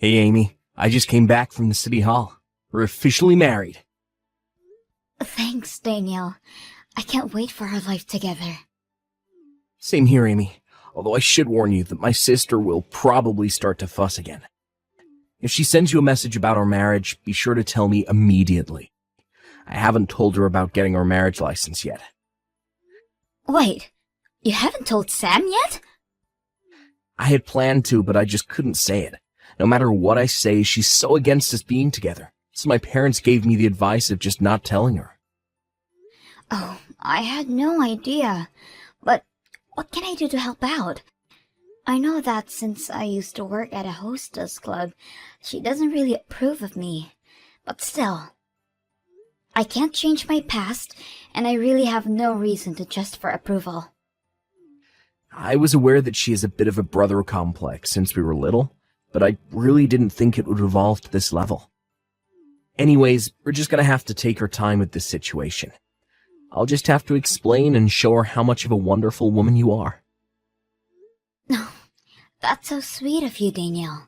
Hey, Amy. I just came back from the city hall. We're officially married. Thanks, Daniel. I can't wait for our life together. Same here, Amy. Although I should warn you that my sister will probably start to fuss again. If she sends you a message about our marriage, be sure to tell me immediately. I haven't told her about getting our marriage license yet. Wait, you haven't told Sam yet? I had planned to, but I just couldn't say it. No matter what I say, she's so against us being together. So my parents gave me the advice of just not telling her. Oh, I had no idea. But what can I do to help out? I know that since I used to work at a hostess club, she doesn't really approve of me. But still, I can't change my past, and I really have no reason to just for approval. I was aware that she has a bit of a brother complex since we were little, but I really didn't think it would evolve to this level. Anyways, we're just gonna have to take our time with this situation. I'll just have to explain and show her how much of a wonderful woman you are. Oh, that's so sweet of you, Daniel.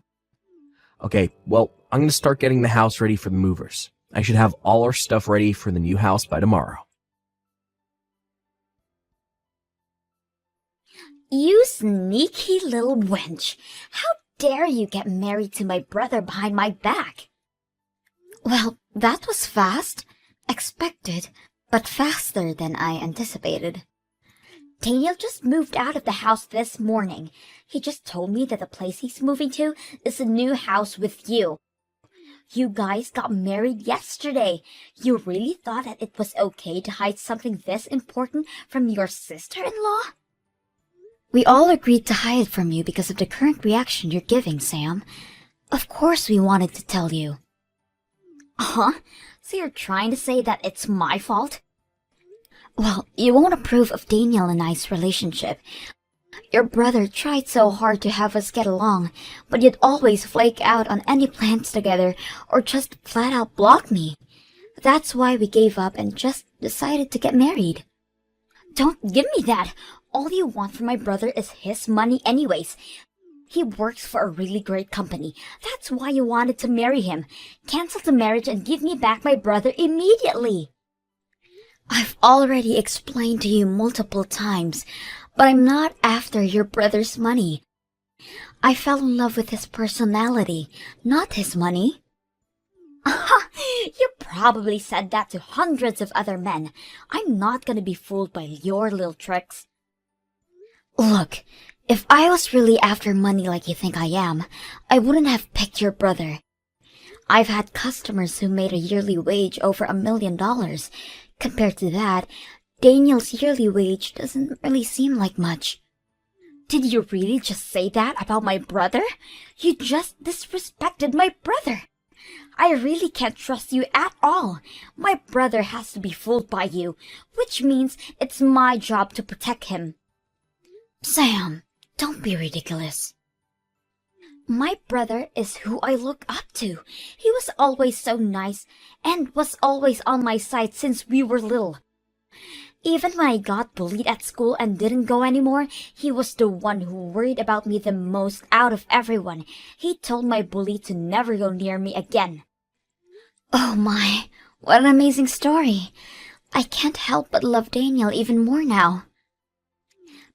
Okay, well, I'm gonna start getting the house ready for the movers. I should have all our stuff ready for the new house by tomorrow. You sneaky little wench! How dare you get married to my brother behind my back? Well, that was fast. Expected, but faster than I anticipated. Daniel just moved out of the house this morning. He just told me that the place he's moving to is a new house with you. You guys got married yesterday. You really thought that it was okay to hide something this important from your sister-in-law? We all agreed to hide it from you because of the current reaction you're giving, Sam. Of course we wanted to tell you. Huh? So you're trying to say that it's my fault? Well, you won't approve of Daniel and I's relationship. Your brother tried so hard to have us get along, but you'd always flake out on any plans together or just flat out block me. That's why we gave up and just decided to get married. Don't give me that! All you want from my brother is his money anyways. He works for a really great company. That's why you wanted to marry him. Cancel the marriage and give me back my brother immediately. I've already explained to you multiple times, but I'm not after your brother's money. I fell in love with his personality, not his money. Aha! You probably said that to hundreds of other men. I'm not gonna be fooled by your little tricks. Look, if I was really after money like you think I am, I wouldn't have picked your brother. I've had customers who made a yearly wage over $1 million. Compared to that, Daniel's yearly wage doesn't really seem like much. Did you really just say that about my brother? You just disrespected my brother. I really can't trust you at all. My brother has to be fooled by you, which means it's my job to protect him. Sam, don't be ridiculous. My brother is who I look up to. He was always so nice and was always on my side since we were little. Even when I got bullied at school and didn't go anymore, he was the one who worried about me the most out of everyone. He told my bully to never go near me again. Oh my, what an amazing story. I can't help but love Daniel even more now.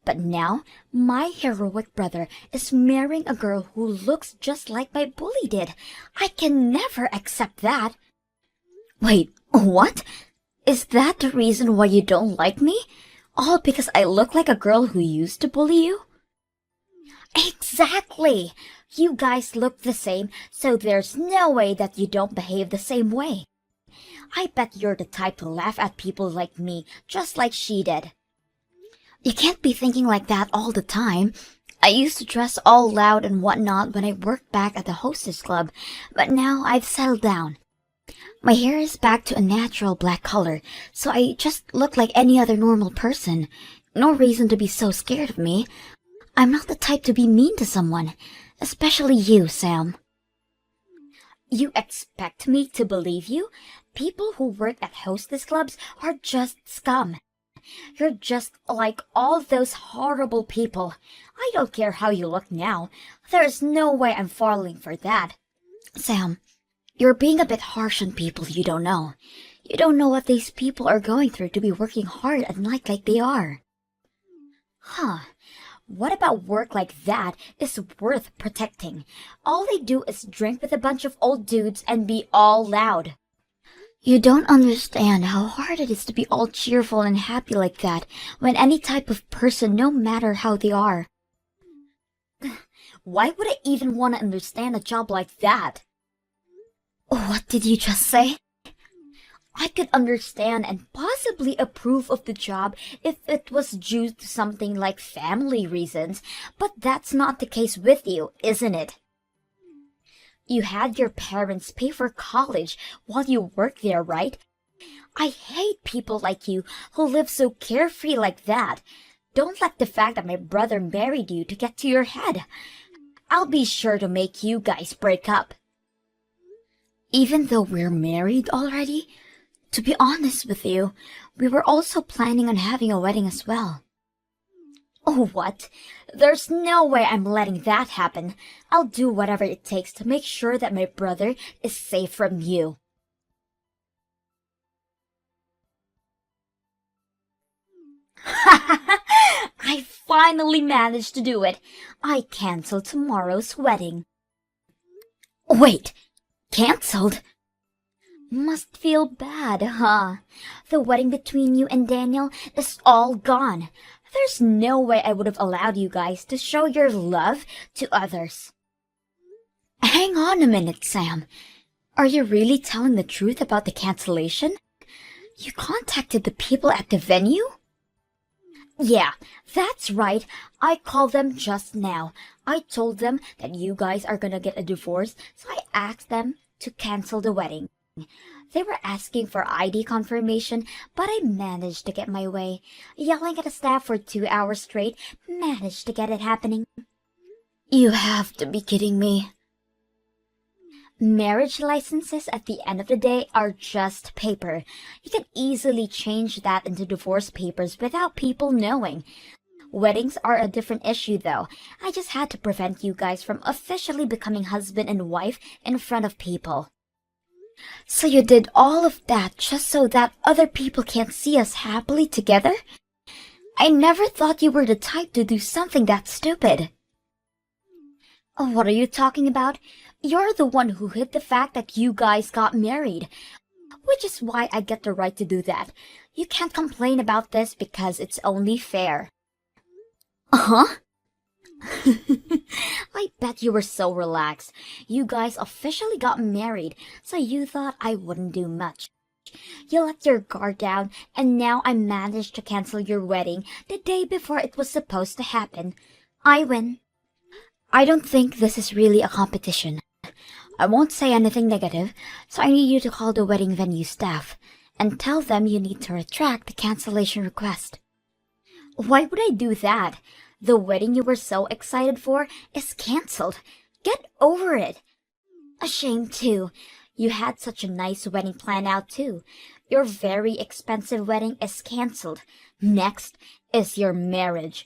But now, my heroic brother is marrying a girl who looks just like my bully did. I can never accept that. Wait, what? Is that the reason why you don't like me? All because I look like a girl who used to bully you? Exactly! You guys look the same, so there's no way that you don't behave the same way. I bet you're the type to laugh at people like me, just like she did. You can't be thinking like that all the time. I used to dress all loud and whatnot when I worked back at the hostess club, but now I've settled down. My hair is back to a natural black color, so I just look like any other normal person. No reason to be so scared of me. I'm not the type to be mean to someone, especially you, Sam. You expect me to believe you? People who work at hostess clubs are just scum. You're just like all those horrible people. I don't care how you look now. There's no way I'm falling for that. Sam, you're being a bit harsh on people you don't know. You don't know what these people are going through to be working hard at night like they are. Huh. What about work like that is worth protecting? All they do is drink with a bunch of old dudes and be all loud. You don't understand how hard it is to be all cheerful and happy like that when any type of person, no matter how they are. Why would I even want to understand a job like that? What did you just say? I could understand and possibly approve of the job if it was due to something like family reasons, but that's not the case with you, isn't it? You had your parents pay for college while you worked there, right? I hate people like you who live so carefree like that. Don't let the fact that my brother married you to get to your head. I'll be sure to make you guys break up. Even though we're married already, to be honest with you, we were also planning on having a wedding as well. Oh, what? There's no way I'm letting that happen. I'll do whatever it takes to make sure that my brother is safe from you. I finally managed to do it. I canceled tomorrow's wedding. Wait, canceled? Must feel bad, huh? The wedding between you and Daniel is all gone. There's no way I would have allowed you guys to show your love to others. Hang on a minute, Sam. Are you really telling the truth about the cancellation? You contacted the people at the venue? Yeah, that's right. I called them just now. I told them that you guys are gonna get a divorce, so I asked them to cancel the wedding. They were asking for ID confirmation, but I managed to get my way. Yelling at the staff for 2 hours straight, managed to get it happening. You have to be kidding me. Marriage licenses at the end of the day are just paper. You can easily change that into divorce papers without people knowing. Weddings are a different issue though. I just had to prevent you guys from officially becoming husband and wife in front of people. So you did all of that just so that other people can't see us happily together? I never thought you were the type to do something that stupid. What are you talking about? You're the one who hid the fact that you guys got married, which is why I get the right to do that. You can't complain about this because it's only fair. Uh-huh. I bet you were so relaxed. You guys officially got married, so you thought I wouldn't do much. You let your guard down, and now I managed to cancel your wedding the day before it was supposed to happen. I win. I don't think this is really a competition. I won't say anything negative, so I need you to call the wedding venue staff and tell them you need to retract the cancellation request. Why would I do that? The wedding you were so excited for is canceled. Get over it. A shame, too. You had such a nice wedding planned out, too. Your very expensive wedding is canceled. Next is your marriage.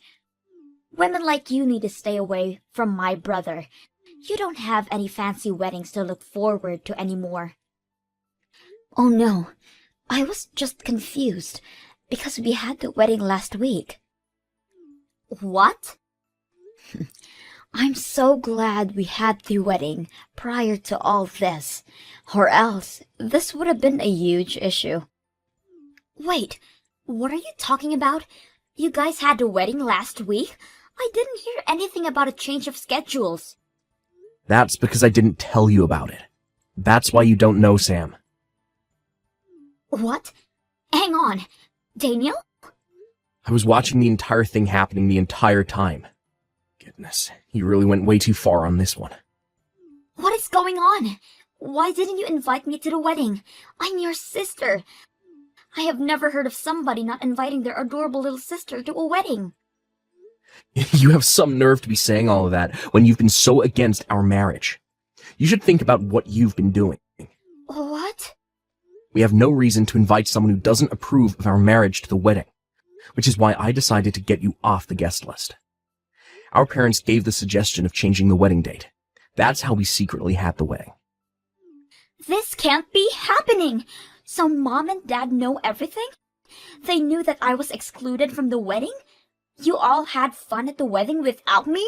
Women like you need to stay away from my brother. You don't have any fancy weddings to look forward to anymore. Oh no, I was just confused because we had the wedding last week. What? I'm so glad we had the wedding prior to all this, or else this would have been a huge issue. Wait, what are you talking about? You guys had the wedding last week? I didn't hear anything about a change of schedules. That's because I didn't tell you about it. That's why you don't know, Sam. What? Hang on. Daniel? I was watching the entire thing happening the entire time. Goodness, you really went way too far on this one. What is going on? Why didn't you invite me to the wedding? I'm your sister. I have never heard of somebody not inviting their adorable little sister to a wedding. You have some nerve to be saying all of that when you've been so against our marriage. You should think about what you've been doing. What? We have no reason to invite someone who doesn't approve of our marriage to the wedding, which is why I decided to get you off the guest list. Our parents gave the suggestion of changing the wedding date. That's how we secretly had the wedding. This can't be happening! So Mom and Dad know everything? They knew that I was excluded from the wedding? You all had fun at the wedding without me?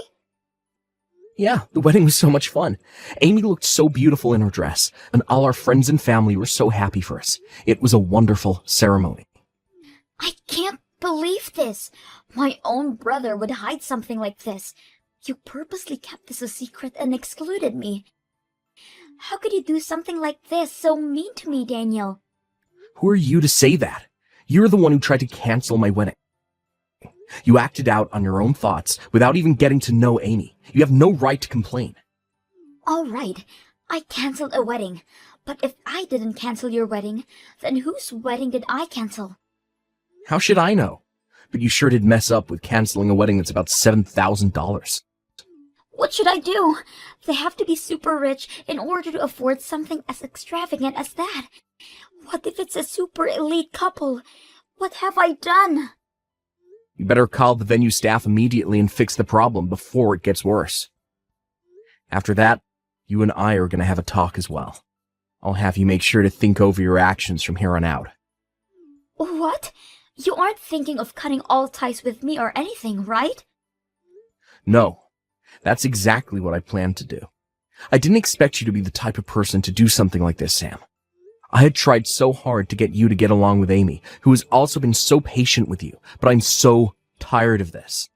Yeah, the wedding was so much fun. Amy looked so beautiful in her dress, and all our friends and family were so happy for us. It was a wonderful ceremony. I can't believe this. My own brother would hide something like this. You purposely kept this a secret and excluded me. How could you do something like this, so mean to me, Daniel? Who are you to say that? You're the one who tried to cancel my wedding. You acted out on your own thoughts without even getting to know Amy. You have no right to complain. All right, I canceled a wedding. But if I didn't cancel your wedding, then whose wedding did I cancel? How should I know? But you sure did mess up with canceling a wedding that's about $7,000. What should I do? They have to be super rich in order to afford something as extravagant as that. What if it's a super elite couple? What have I done? You better call the venue staff immediately and fix the problem before it gets worse. After that, you and I are going to have a talk as well. I'll have you make sure to think over your actions from here on out. What? You aren't thinking of cutting all ties with me or anything, right? No, that's exactly what I planned to do. I didn't expect you to be the type of person to do something like this, Sam. I had tried so hard to get you to get along with Amy, who has also been so patient with you, but I'm so tired of this.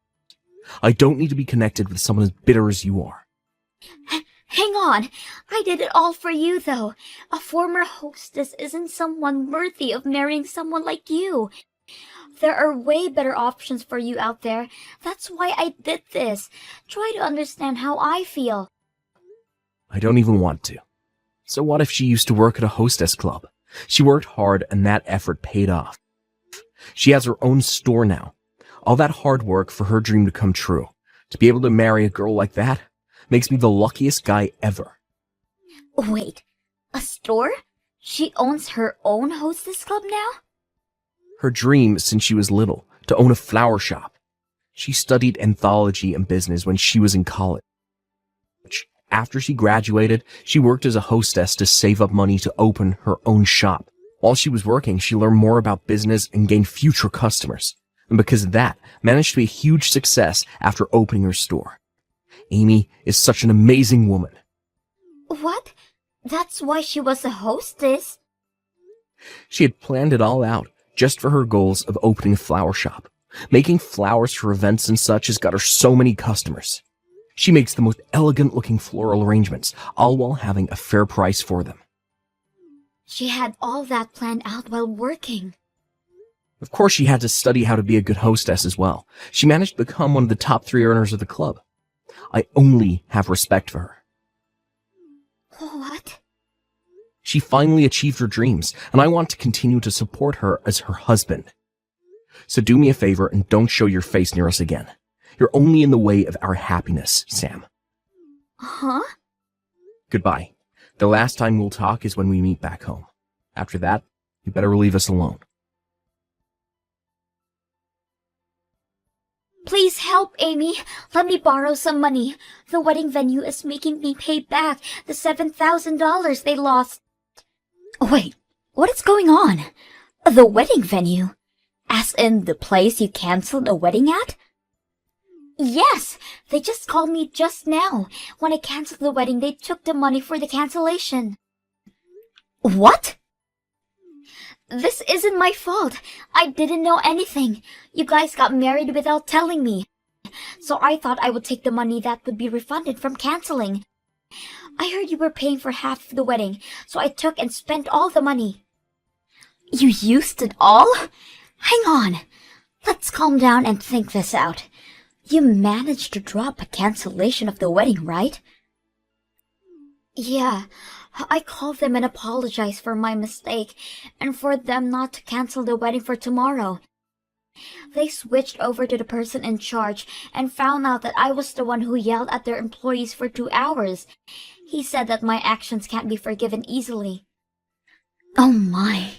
I don't need to be connected with someone as bitter as you are. Hang on. I did it all for you, though. A former hostess isn't someone worthy of marrying someone like you. There are way better options for you out there. That's why I did this. Try to understand how I feel. I don't even want to. So what if she used to work at a hostess club? She worked hard and that effort paid off. She has her own store now. All that hard work for her dream to come true. To be able to marry a girl like that makes me the luckiest guy ever. Wait, a store? She owns her own hostess club now? Her dream since she was little, to own a flower shop. She studied anthology and business when she was in college. After she graduated, she worked as a hostess to save up money to open her own shop. While she was working, she learned more about business and gained future customers. And because of that, managed to be a huge success after opening her store. Amy is such an amazing woman. What? That's why she was a hostess? She had planned it all out just for her goals of opening a flower shop. Making flowers for events and such has got her so many customers. She makes the most elegant-looking floral arrangements, all while having a fair price for them. She had all that planned out while working. Of course, she had to study how to be a good hostess as well. She managed to become one of the top 3 earners of the club. I only have respect for her. What? She finally achieved her dreams, and I want to continue to support her as her husband. So do me a favor and don't show your face near us again. You're only in the way of our happiness, Sam. Huh? Goodbye. The last time we'll talk is when we meet back home. After that, you better leave us alone. Please help, Amy. Let me borrow some money. The wedding venue is making me pay back the $7,000 they lost. Wait, what is going on? The wedding venue? As in the place you canceled a wedding at? Yes, they just called me just now. When I canceled the wedding, they took the money for the cancellation. What? This isn't my fault. I didn't know anything. You guys got married without telling me. So I thought I would take the money that would be refunded from canceling. I heard you were paying for half of the wedding, so I took and spent all the money. You used it all? Hang on. Let's calm down and think this out. You managed to drop a cancellation of the wedding, right? Yeah, I called them and apologized for my mistake and for them not to cancel the wedding for tomorrow. They switched over to the person in charge and found out that I was the one who yelled at their employees for 2 hours. He said that my actions can't be forgiven easily. Oh my.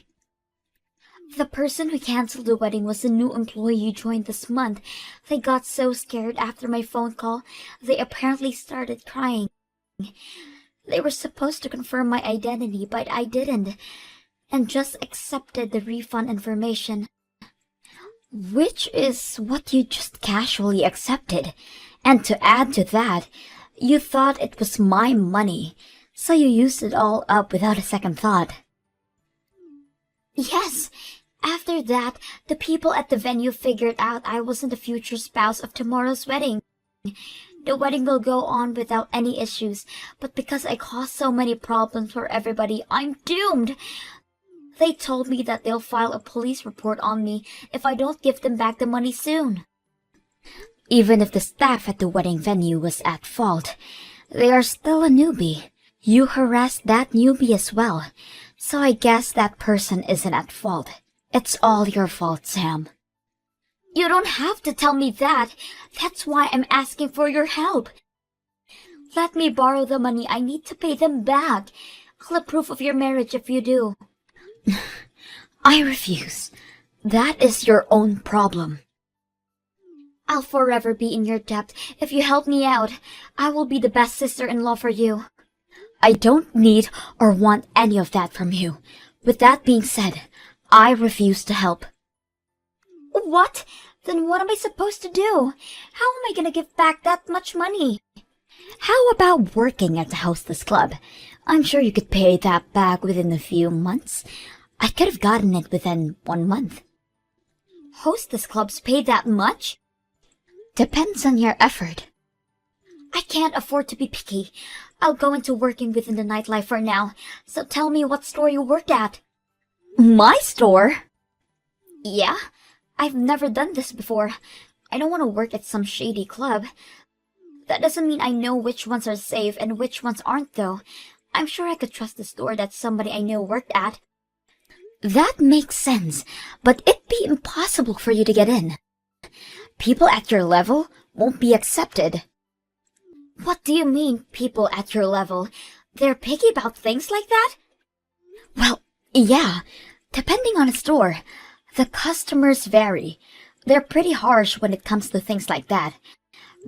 The person who canceled the wedding was a new employee who joined this month. They got so scared after my phone call, they apparently started crying. They were supposed to confirm my identity, but I didn't, and just accepted the refund information. Which is what you just casually accepted. And to add to that, you thought it was my money, so you used it all up without a second thought. Yes, after that, the people at the venue figured out I wasn't the future spouse of tomorrow's wedding. The wedding will go on without any issues, but because I caused so many problems for everybody, I'm doomed. They told me that they'll file a police report on me if I don't give them back the money soon. Even if the staff at the wedding venue was at fault, they are still a newbie. You harassed that newbie as well, so I guess that person isn't at fault. It's all your fault, Sam. You don't have to tell me that. That's why I'm asking for your help. Let me borrow the money I need to pay them back. I'll approve of your marriage if you do. I refuse. That is your own problem. I'll forever be in your debt if you help me out. I will be the best sister-in-law for you. I don't need or want any of that from you. With that being said, I refuse to help. What? Then what am I supposed to do? How am I gonna give back that much money? How about working at the hostess club? I'm sure you could pay that back within a few months. I could have gotten it within 1 month. Hostess clubs pay that much? Depends on your effort. I can't afford to be picky. I'll go into working within the nightlife for now, so tell me what store you work at. My store? Yeah, I've never done this before. I don't want to work at some shady club. That doesn't mean I know which ones are safe and which ones aren't, though. I'm sure I could trust the store that somebody I know worked at. That makes sense, but it'd be impossible for you to get in. People at your level won't be accepted. What do you mean, people at your level? They're picky about things like that? Well, yeah, depending on the store. The customers vary. They're pretty harsh when it comes to things like that.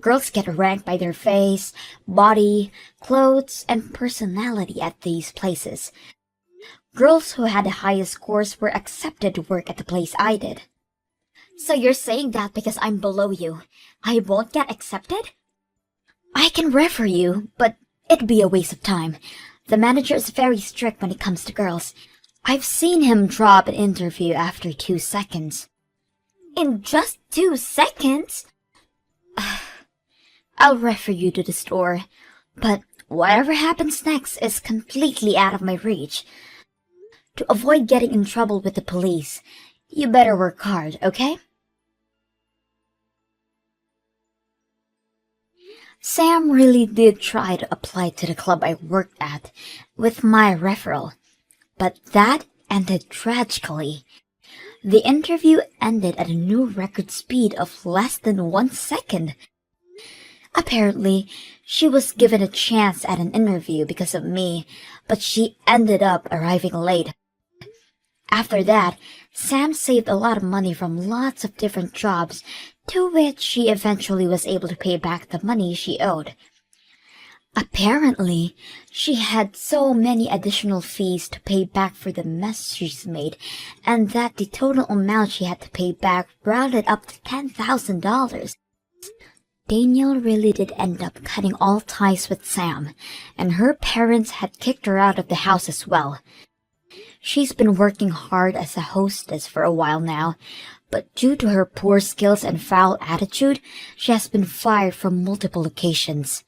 Girls get ranked by their face, body, clothes, and personality at these places. Girls who had the highest scores were accepted to work at the place I did. So you're saying that because I'm below you, I won't get accepted? I can refer you, but it'd be a waste of time. The manager is very strict when it comes to girls. I've seen him drop an interview after 2 seconds. In just 2 seconds? I'll refer you to the store, but whatever happens next is completely out of my reach. To avoid getting in trouble with the police, you better work hard, okay? Sam really did try to apply to the club I worked at with my referral, but that ended tragically. The interview ended at a new record speed of less than 1 second. Apparently, she was given a chance at an interview because of me, but she ended up arriving late. After that, Sam saved a lot of money from lots of different jobs, to which she eventually was able to pay back the money she owed. Apparently, she had so many additional fees to pay back for the mess she's made, and that the total amount she had to pay back rounded up to $10,000. Daniel really did end up cutting all ties with Sam, and her parents had kicked her out of the house as well. She's been working hard as a hostess for a while now, but due to her poor skills and foul attitude, she has been fired from multiple locations.